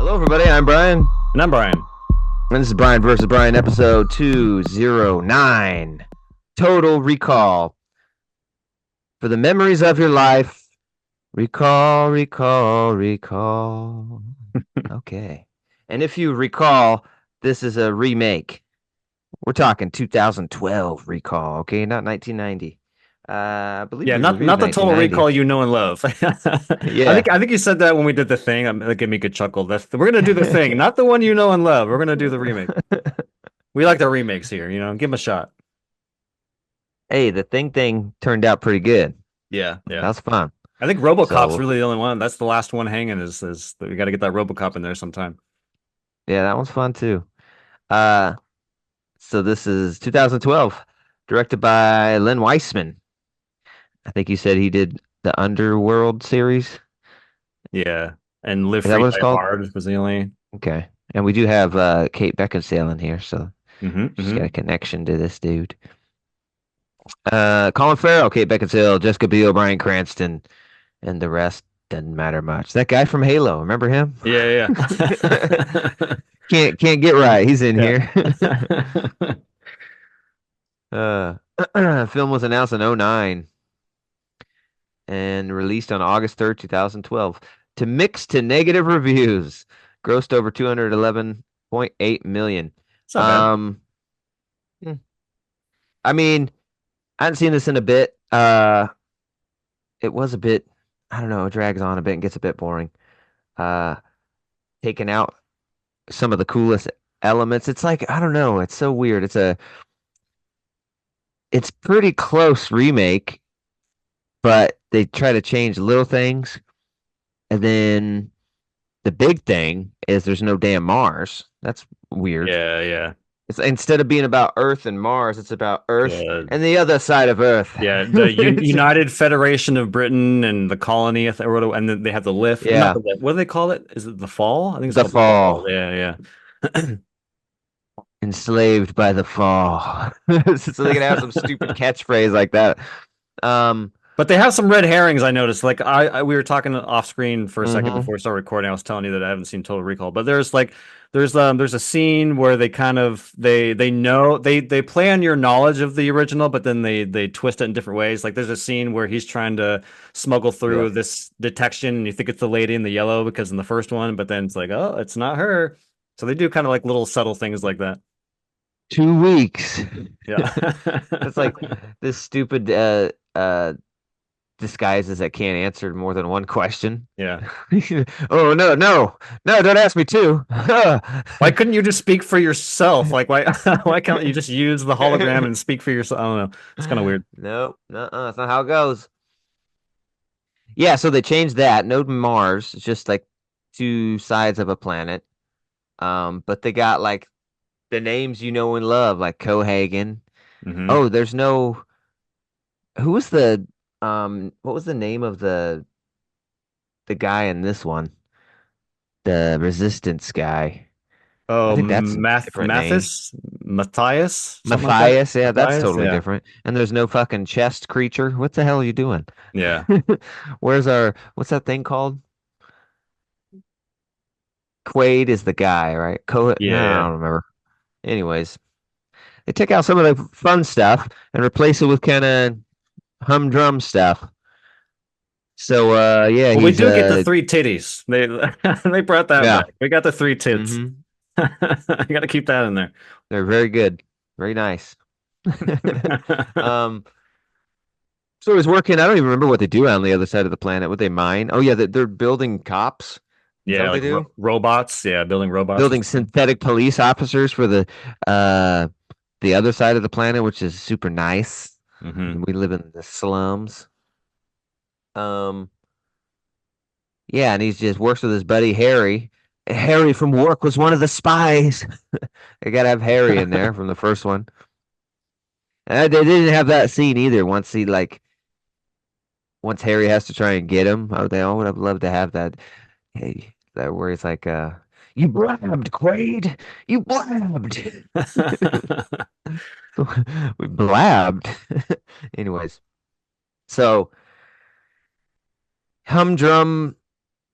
Hello, everybody. I'm Brian. And I'm Brian. And this is Brian versus Brian, episode 209. Total Recall. For the memories of your life, recall, recall, recall. Okay. And if you recall, this is a remake. We're talking 2012 recall, okay? Not 1990. I believe Yeah, we not reviewed not the Total 1990. Recall you know and love. I Yeah. think I think you said that when we did the thing. That gave me a good chuckle. We're gonna do the thing, not the one you know and love. We're gonna do the remake. We like the remakes here, give them a shot. Hey, the thing turned out pretty good. Yeah, yeah. That was fun. I think RoboCop's So, really the only one. That's the last one hanging. Is we got to get that RoboCop in there sometime. yeah, that one's fun too. Uh, So this is 2012, directed by Len Weissman. I think you said he did the Underworld series. Yeah, and Live Is that Free what it's Die called? Hard was the only. Okay. And we do have Kate Beckinsale in here, so she's got Hmm. a connection to this dude. Colin Farrell, Kate Beckinsale, Jessica Biel, Bryan Cranston, and the rest doesn't matter much. That guy from Halo, remember him? Yeah, yeah, Can't get right. He's in yeah. here. uh, film was announced in '09 and released on August 3rd, 2012. To mixed to negative reviews, grossed over 211.8 million. It's not bad. Um, hmm, I mean, I haven't seen this in a bit. It was a bit, I don't know, it drags on a bit and gets a bit boring. Uh, Taking out some of the coolest elements. It's like, I don't know, it's so weird. It's pretty close remake, but they try to change little things. And then the big thing is there's no damn Mars. That's weird. Yeah, yeah. It's instead of being about Earth and Mars, it's about Earth Yeah. and the other side of Earth. Yeah, the It's- United Federation of Britain and the colony, and then they have the lift. Not yeah, the lift. What do they call it? Is it the fall? I think it's the called the fall. fall. Yeah, Enslaved by the fall. So they can have some stupid catchphrase like that. Um, but they have some red herrings. I noticed. Like we were talking off screen for a second mhm. before we started recording. I was telling you that I haven't seen Total Recall, but there's a scene where they kind of they know they play on your knowledge of the original, but then they twist it in different ways. Like there's a scene where he's trying to smuggle Yeah. through this detection, and you think it's the lady in the yellow because in the first one, but then it's like, oh, it's not her. So they do kind of like little subtle things like that. 2 weeks. Yeah. It's like this stupid disguises that can't answer more than one question. Yeah. Oh no, don't ask me to. Why couldn't you just speak for yourself? Like why why can't you just use the hologram and speak for yourself? I don't know. It's kind of weird. No, no, that's not how it goes. Yeah, so they changed that. No Mars. It's just like two sides of a planet. But they got like the names you know and love, like Cohagen. Hmm. Oh, there's no. Who was the what was the name of the guy in this one? The Resistance guy. I Oh, think that's a different name. Matthias, something like that. Matthias, yeah, that's Matthias, totally yeah, different. And there's no fucking chest creature. What the hell are you doing? yeah, What's that thing called? Quaid is the guy, right? No, yeah, I yeah. don't remember. Anyways, they take out some of the fun stuff and replace it with kind of humdrum stuff. So, yeah, Well, we he's do get the three titties. They they brought that yeah, back. We got the three tits. hmm I got to keep that in there. they're very good, very nice. Um, so he's working. I don't even remember what they do on the other side of the planet. What they mine? Oh yeah, they're building cops. Is that Yeah, what they like do? robots. Yeah, building robots. Building synthetic police officers for uh the other side of the planet, which is super nice. Hmm. We live in the slums. Um, yeah, and he's just works with his buddy Harry. Harry from work was one of the spies. They gotta have Harry in there from the first one. And they didn't have that scene either. Once Harry has to try and get him, oh, they all would have loved to have that. Hey, that where it's like, you blabbed, Quaid. You blabbed. We blabbed. Anyways, so humdrum.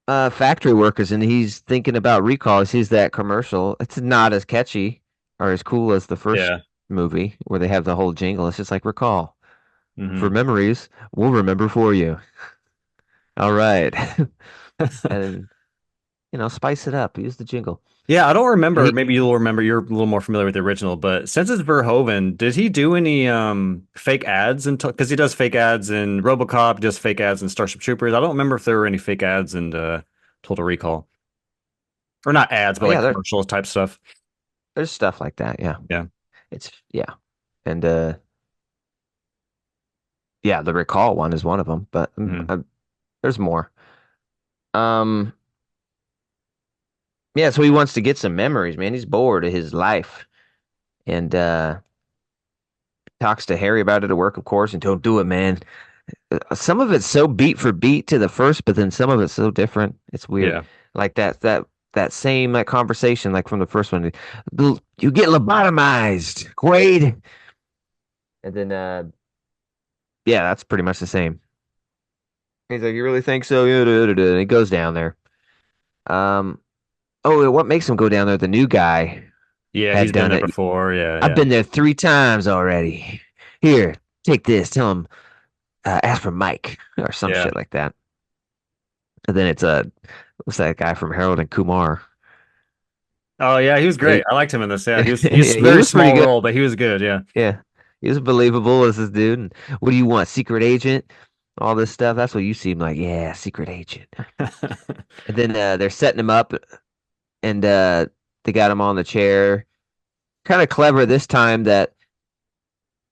factory workers, and he's thinking about recall. He sees that commercial. It's not as catchy or as cool as the first Yeah. movie where they have the whole jingle. It's just like recall for Hmm. memories. We'll remember for you. All right, and spice it up. Use the jingle. Yeah, I don't remember. He, Maybe you'll remember. You're a little more familiar with the original, but since it's Verhoeven, did he do any fake ads? And because he does fake ads in RoboCop, he does fake ads in Starship Troopers. I don't remember if there were any fake ads in Total Recall, or not ads, but oh like yeah, commercial type stuff. there's stuff like that. Yeah, Yeah. yeah, and yeah, the recall one is one of them, but Hmm. there's more. Um, yeah, so he wants to get some memories, man. He's bored of his life, and talks to Harry about it at work, of course, and don't do it, man. Some of it's so beat for beat to the first, but then some of it's so different. It's weird. Yeah. Like that same like conversation like from the first one. You get lobotomized, Quaid. And then yeah, that's pretty much the same. He's like, "You really think so?" Yeah, da, da, da. And he goes down there. Um oh, what makes him go down there? The new guy Yeah, he's had been done there it. before. Yeah, I've yeah, been there 3 times already. Here, take this. Tell him ask for Mike or some yeah. shit like that. And then what's that guy from Harold and Kumar? Oh yeah, he was great. He, I liked him in this. Yeah, he's a he very was pretty small good. role, but he was good. Yeah. Yeah. He was believable as this dude. And what do you want? Secret agent? All this stuff. That's what you seem like. Yeah, secret agent. And then they're setting him up and they got him on the chair. Kind of clever this time that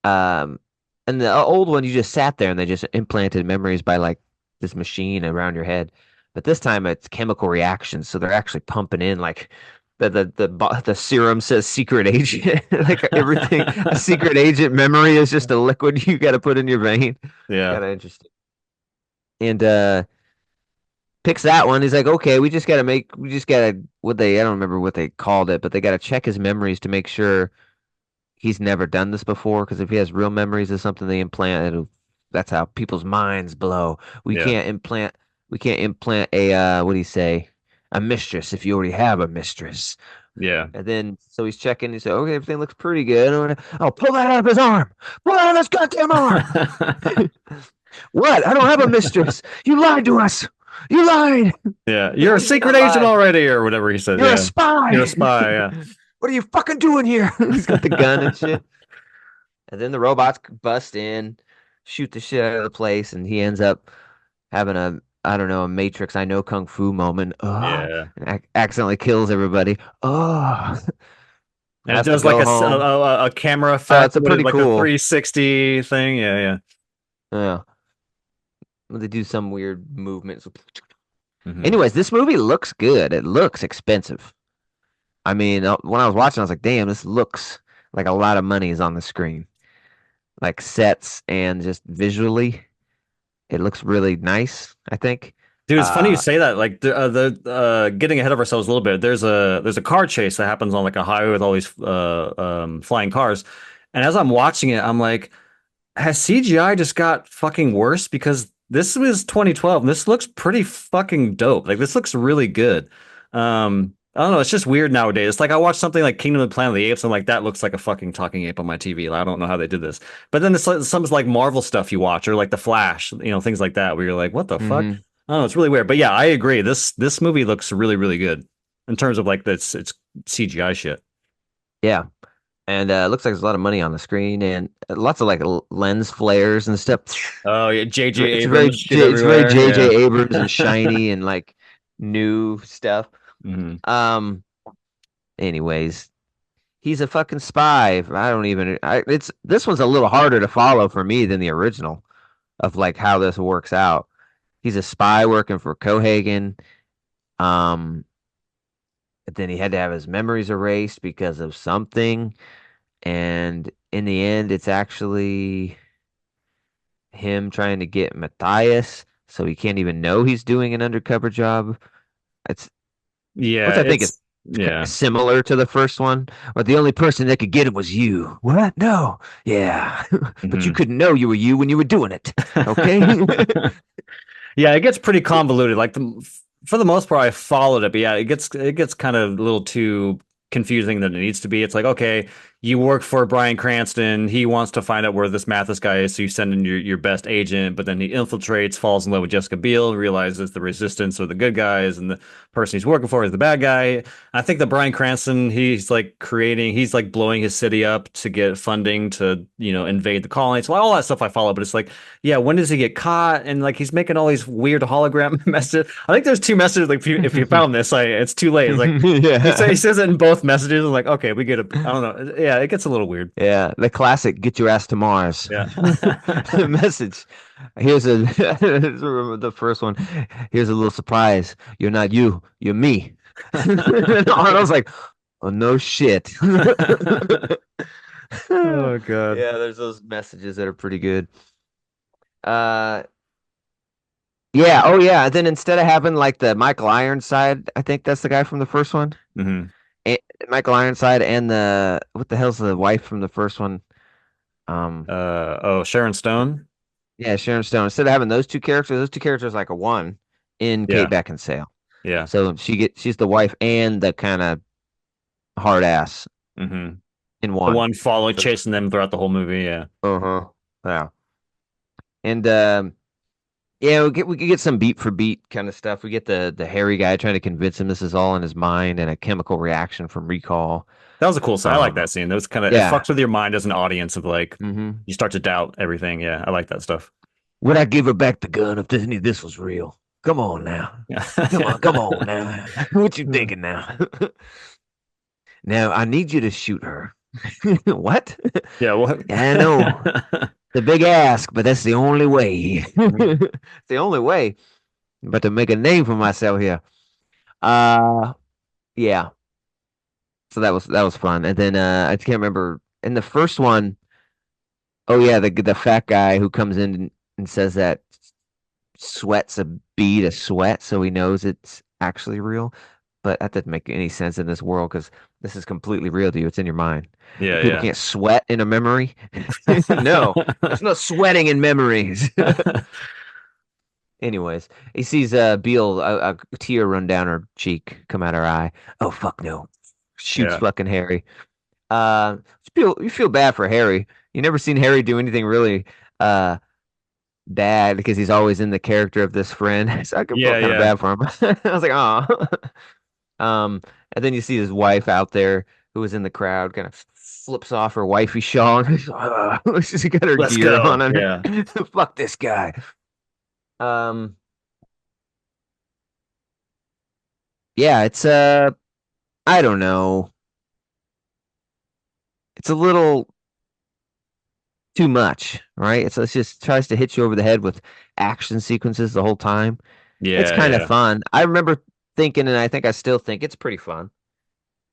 um and the old one you just sat there and they just implanted memories by like this machine around your head. But this time it's chemical reactions, so they're actually pumping in like the serum says secret agent. Like everything, a secret agent memory is just a liquid you got to put in your vein. Yeah. Kind of interesting. And picks that one. He's like, okay, we just gotta what they I don't remember what they called it, but they gotta check his memories to make sure he's never done this before. Because if he has real memories of something they implant, that's how people's minds blow. We Yeah. can't implant we can't implant a what do you say? A mistress if you already have a mistress. Yeah. And then, so he's checking. He said, "Okay, everything looks pretty good." Oh, pull that out of his arm! Pull that out of his goddamn arm! What? I don't have a mistress. You lied to us. You lied. Yeah. Like, You're a what do you mean I secret agent lied? already, or whatever he said. You're a Yeah. You're a spy. spy. Yeah. What are you fucking doing here? He's got the gun and shit. And then the robots bust in, shoot the shit out of the place, and he ends up having I don't know, a Matrix I know kung fu moment. Yeah. And accidentally kills everybody. Oh, And it has to does like go home. a camera It's effect, a pretty like a cool. 360 thing. Yeah. Yeah. Yeah. They do some weird movements. Hmm. Anyways, this movie looks good. It looks expensive. I mean, when I was watching, I was like, damn, this looks like a lot of money is on the screen. Like sets and just visually, it looks really nice, I think. Dude, it's funny you Uh, say that. Like the getting ahead of ourselves a little bit. There's a car chase that happens on like a highway with all these flying cars, and as I'm watching it, I'm like, has CGI just got fucking worse? Because this was 2012 and this looks pretty fucking dope. Like this looks really good. I don't know, it's just weird nowadays. It's like I watch something like Kingdom of the Planet of the Apes and I'm like that looks like a fucking talking ape on my TV. Like, I don't know how they did this. But then it's like some like Marvel stuff you watch or like The Flash, things like that where you're like, what the fuck? hmm I don't know, it's really weird. But yeah, I agree. This movie looks really, really good in terms of like this it's CGI shit. Yeah. And it looks like there's a lot of money on the screen and lots of like lens flares and stuff. Oh yeah, JJ Very Abrams shit It's very everywhere. Yeah. J.J. Abrams and shiny and like new stuff. Hmm. Um, anyways, he's a fucking spy. I don't even. It's this one's a little harder to follow for me than the original of like how this works out. He's a spy working for Cohagen. Um, but then he had to have his memories erased because of something, and in the end, it's actually him trying to get Matthias, so he can't even know he's doing an undercover job. It's Yeah, which I think is it's yeah. similar to the first one, or the only person that could get him was you. What? No. Yeah. But you Hmm. couldn't know you were you when you were doing it. Okay? Yeah, it gets pretty convoluted. Like for the most part, I followed it, but yeah, it gets kind of a little too confusing than it needs to be. It's like, okay, you work for Bryan Cranston. He wants to find out where this Mathis guy is, so you send in your best agent, but then he infiltrates, falls in love with Jessica Biel, realizes the resistance are the good guys, and the person he's working for is the bad guy. I think that Bryan Cranston, he's like blowing his city up to get funding to, invade the colony. So all that stuff I follow, but it's like, yeah, when does he get caught? And like he's making all these weird hologram messages. I think there's two messages. Like if you found this, it's too late. It's like he Yeah. says it in both messages. I'm like, okay, we get it. I don't know. Yeah, it gets a little weird. Yeah, the classic "Get your ass to Mars" Yeah. message. Here's a remember the first one. Here's a little surprise. You're not you. You're me. And Arnold's like, "Oh no shit." Oh God. Yeah, there's those messages that are pretty good. Uh, yeah. Oh yeah. Then instead of having like the Michael Ironside, I think that's the guy from the first one. Hmm. And Michael Ironside and the what the hell's the wife from the first one? Um. Oh, Sharon Stone. Yeah, Sharon Stone. Instead of having those two characters like a one in Kate Yeah. Beckinsale. Yeah. So she's the wife and the kind of hard ass Hmm. in The one. one following, So, chasing them throughout the whole movie. Yeah. uh-huh. Yeah. And yeah, we get some beat for beat kind of stuff. We get the hairy guy trying to convince him this is all in his mind and a chemical reaction from recall. That was a cool scene. I like Um, that scene. That was kind of, it yeah. fucks with your mind as an audience of like, hmm you start to doubt everything. Yeah. I like that stuff. Would I give her back the gun if any of this was real? Come on now. Yeah. Come on now. What you thinking now? Now I need you to shoot her. What? Yeah. Well, I know. The big ask, but that's the only way. It's the only way. But to make a name for myself here. Uh yeah. So that was fun. And then I can't remember in the first one, oh yeah, the fat guy who comes in and says that sweat's a bee to sweat, so he knows it's actually real. But that doesn't make any sense in this world because this is completely real to you. It's in your mind. People yeah. can't sweat in a memory. No, there's no sweating in memories. Yeah. Anyways, he sees Beale, a tear run down her cheek, come out her eye. Oh fuck no! Shoots Yeah. fucking Harry. You feel bad for Harry. You never seen Harry do anything really uh bad because he's always in the character of this friend. So I felt Yeah. kind of Yeah. bad for him. I was like, oh. And then you see his wife out there who was in the crowd, kind of flips off her wifey shawl. And she's got her Let's gear on. go. And Yeah. fuck this guy. Um, yeah, it's I don't know. It's a little too much, right? It's just tries to hit you over the head with action sequences the whole time. It's Yeah. kind of Yeah. fun. I remember thinking, and I think I still think it's pretty fun.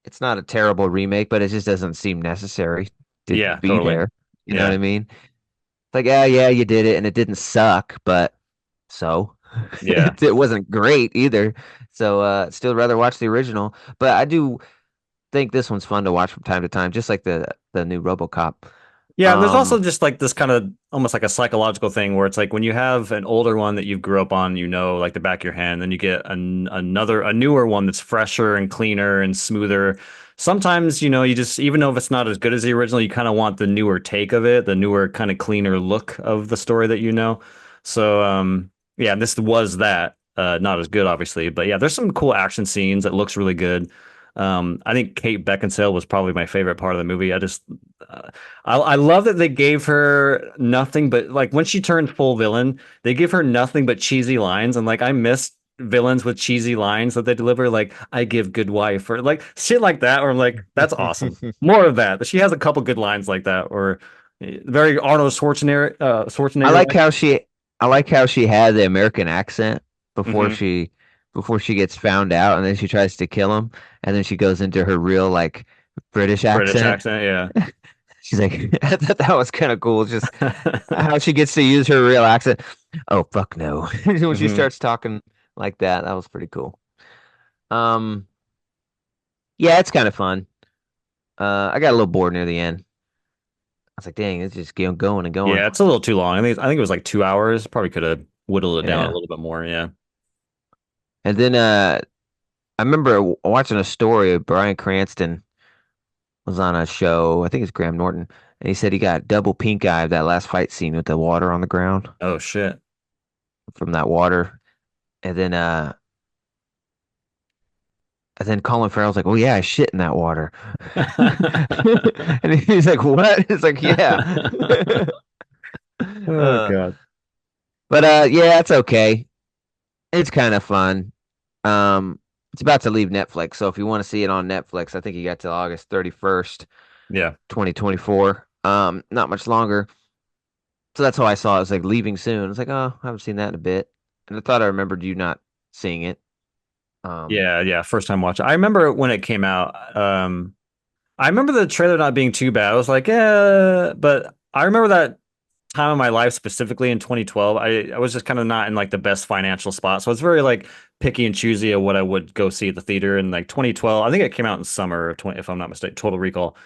It's not a terrible remake, but it just doesn't seem necessary to Yeah. be Totally. there. You know what Yeah. I mean? It's like, yeah, you did it, and it didn't suck, but so Yeah. it wasn't great either. So still rather watch the original. But I do think this one's fun to watch from time to time, just like the new RoboCop. Yeah, and there's also Um, just like this kind of almost like a psychological thing where it's like when you have an older one that you grew up on, like the back of your hand, then you get a newer one that's fresher and cleaner and smoother. Sometimes, you just, even though if it's not as good as the original, you kind of want the newer take of it, the newer kind of cleaner look of the story that you know. So, yeah, this was that. Not as good, obviously, but yeah, there's some cool action scenes. It looks really good. I think Kate Beckinsale was probably my favorite part of the movie. Uh, I love that they gave her nothing but like when she turned full villain, they give her nothing but cheesy lines. And like I miss villains with cheesy lines that they deliver, like "I give good wife" or like shit like that. Or I'm like, that's awesome. More of that. She has a couple good lines like that, or very Arnold Schwarzenegger, I Schwarzenegger like like. how she I like how she had the American accent before Hmm. she before she gets found out, and then she tries to kill him, and then she goes into her real like British British accent. accent, She's like, I thought that was kind of cool, just yeah. how she gets to use her real accent. Oh fuck no! When she Hmm. starts talking like that was pretty cool. Um, yeah, it's kind of fun. I got a little bored near the end. I was like, dang, it's just going and going. Yeah, it's a little too long. I think it was like 2 hours. Probably could have whittled it down a Yeah. little bit more. Yeah. And then I remember watching a story of Bryan Cranston was on a show. I think it's Graham Norton, and he said he got double pink eye that last fight scene with the water on the ground Oh shit. from that water. And then Colin Farrell's like, "Oh yeah, I shit in that water," and he's like, "What?" It's like, "Yeah." Oh uh, god. but yeah, it's okay. It's kind of fun. It's about to leave Netflix, so if you want to see it on Netflix, I think you got till August 31st, Yeah. 2024. Not much longer. So that's how I saw it. It was like leaving soon. It's like, oh, I haven't seen that in a bit. And I thought I remembered you not seeing it. Um, Yeah, yeah. First time watch. I remember when it came out. I remember the trailer not being too bad. I was like, yeah, but I remember that time of my life specifically in 2012. I was just kind of not in like the best financial spot, so I was very like picky and choosy of what I would go see at the theater. In like 2012, I think it came out in summer of 20, if I'm not mistaken. Total Recall.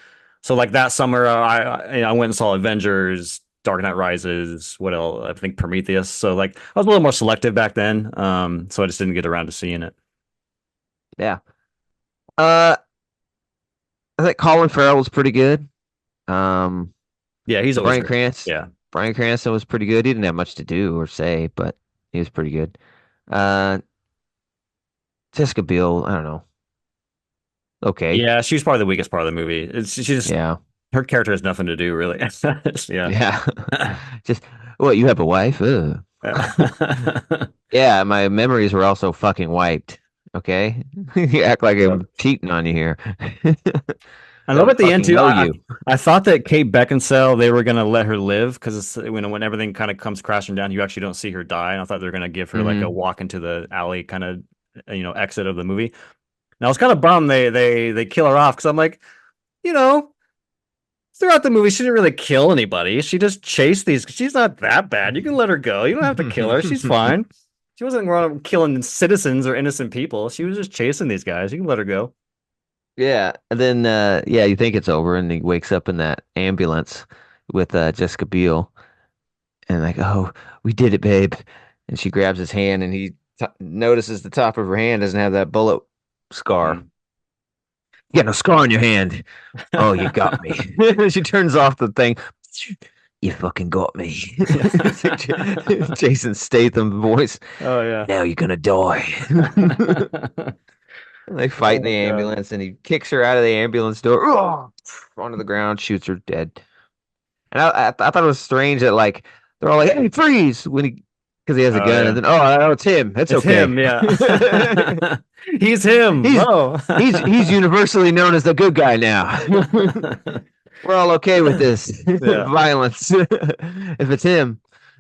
So like that summer, I went and saw Avengers, Dark Knight Rises. What else? I think Prometheus. So like I was a little more selective back then. So I just didn't get around to seeing it. yeah. Uh, I think Colin Farrell was pretty good. Um, Yeah, he's always Bryan great. Cranston, Yeah. Bryan Cranston was pretty good. He didn't have much to do or say, but he was pretty good. Uh, Jessica Biel, I don't know. Okay. Yeah, she's probably the weakest part of the movie. She just Yeah. her character has nothing to do really. Yeah. Yeah. Just, what, you have a wife? Ugh. Yeah. Yeah, my memories were also fucking wiped. Okay? You act like Yep. I'm cheating on you here. I love Don't at the end fucking too. know I you. I thought that Kate Beckinsale they were gonna let her live because when everything kind of comes crashing down, you actually don't see her die. And I thought they were gonna give her like a Hmm. walk into the alley kind of exit of the movie. And I was kind of bummed they kill her off because I'm like, you know, throughout the movie she didn't really kill anybody. She just chased these. She's not that bad. You can let her go. You don't have to kill her. She's fine. She wasn't going killing citizens or innocent people. She was just chasing these guys. You can let her go. Yeah, and then yeah, you think it's over, and he wakes up in that ambulance with Jessica Biel, and like, oh, we did it, babe. And she grabs his hand, and he notices the top of her hand doesn't have that bullet scar. Mm. You got no scar on your hand. Oh, you got me. She turns off the thing. You fucking got me. It's like Jason Statham voice. Oh yeah. Now you're gonna die. And they fight Oh in the my God. ambulance, and he kicks her out of the ambulance door, onto the ground, shoots her dead. And I thought it was strange that like they're all like, "Hey, freeze!" when he because he has a Oh gun, and yeah. then oh, it's him. It's It's okay. him, yeah. He's him. he's Oh. he's universally known as the good guy now. We're all okay with this Yeah. violence if it's him.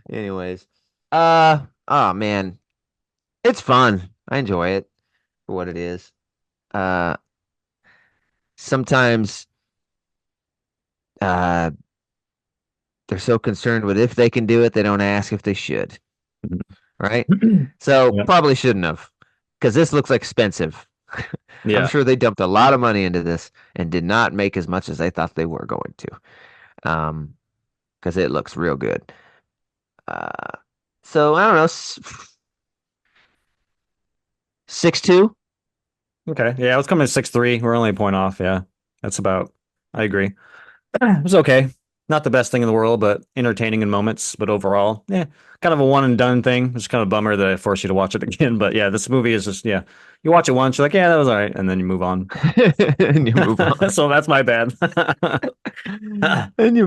Anyways, oh man, it's fun. I enjoy it for what it is. Uh, sometimes uh they're so concerned with if they can do it, they don't ask if they should, right? So Yeah. probably shouldn't have, because this looks expensive. I'm Yeah. sure they dumped a lot of money into this and did not make as much as they thought they were going to. Because it looks real good. Uh, so I don't know, 6-2. Okay. Yeah, I was coming 6-3. We're only a point off. Yeah. That's about I agree. It was okay. Not the best thing in the world, but entertaining in moments. But overall, yeah, kind of a one and done thing. It's kind of a bummer that I forced you to watch it again. But yeah, this movie is just, yeah, you watch it once, you're like, yeah, that was all right. And then you move on. And you move on. So that's my bad. And you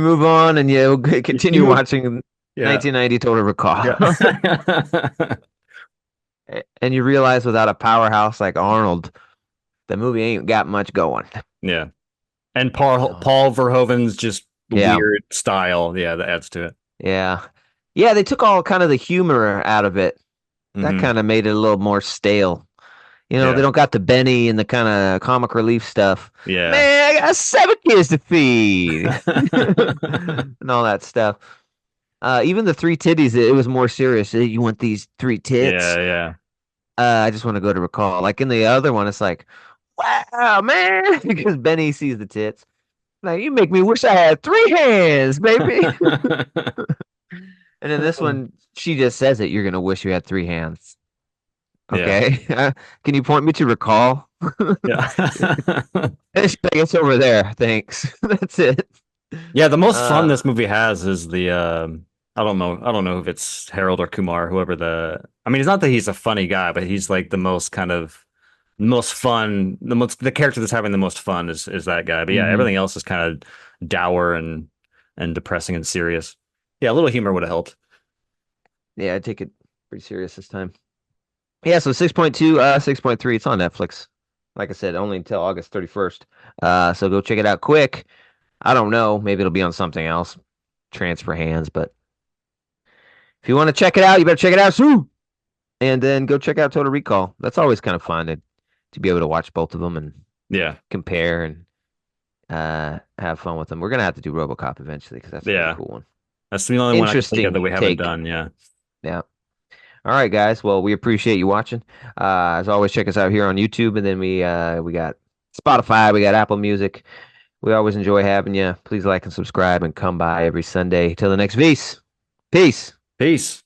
move on, and you continue You, watching yeah, 1990 Total Recall. yeah, And you realize without a powerhouse like Arnold, the movie ain't got much going. yeah. And You Paul know? Paul Verhoeven's just Yeah, weird style. Yeah, that adds to it. yeah, yeah. They took all kind of the humor out of it. That Hmm. kind of made it a little more stale. They Yeah, don't got the Benny and the kind of comic relief stuff. yeah. Man, I got 7 kids to feed, and all that stuff. Even the three titties, it was more serious. You want these three tits? Yeah, yeah. I just want to go to recall. Like in the other one, it's like, wow, man, because Benny sees the tits. Like, you make me wish I had 3 hands, baby. And in this one, she just says it. You're gonna wish you had 3 hands. Yeah. Okay. Can you point me to recall? Yeah. It's over there. Thanks. That's it. Yeah, the most fun Uh, this movie has is the I don't know if it's Harold or Kumar, whoever the I mean, it's not that he's a funny guy, but he's like the most kind of most fun, the character that's having the most fun is that guy. But yeah, mhm. everything else is kind of dour and depressing and serious. Yeah, a little humor would have helped. Yeah, I take it pretty serious this time. Yeah, so 6.2, 6.3, it's on Netflix. Like I said, only until August 31st. So go check it out quick. I don't know, maybe it'll be on something else. Transfer hands, but if you want to check it out, you better check it out soon. And then go check out Total Recall. That's always kind of fun to be able to watch both of them and Yeah. compare and have fun with them. We're gonna have to do RoboCop eventually because that's a pretty Yeah. cool one. That's the only one I can think of that Interesting we haven't take. done. Yeah. Yeah. All right, guys. Well, we appreciate you watching. As always, check us out here on YouTube, and then we got Spotify, we got Apple Music. We always enjoy having you. Please like and subscribe, and come by every Sunday. Till the next Peace. Peace. Peace.